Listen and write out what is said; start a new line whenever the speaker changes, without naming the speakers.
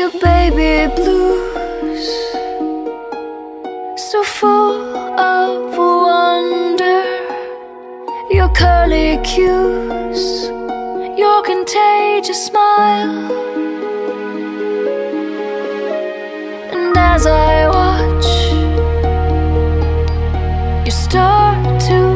your baby blues, so full of wonder. Your curly cues, your contagious smile. And as I watch, you start to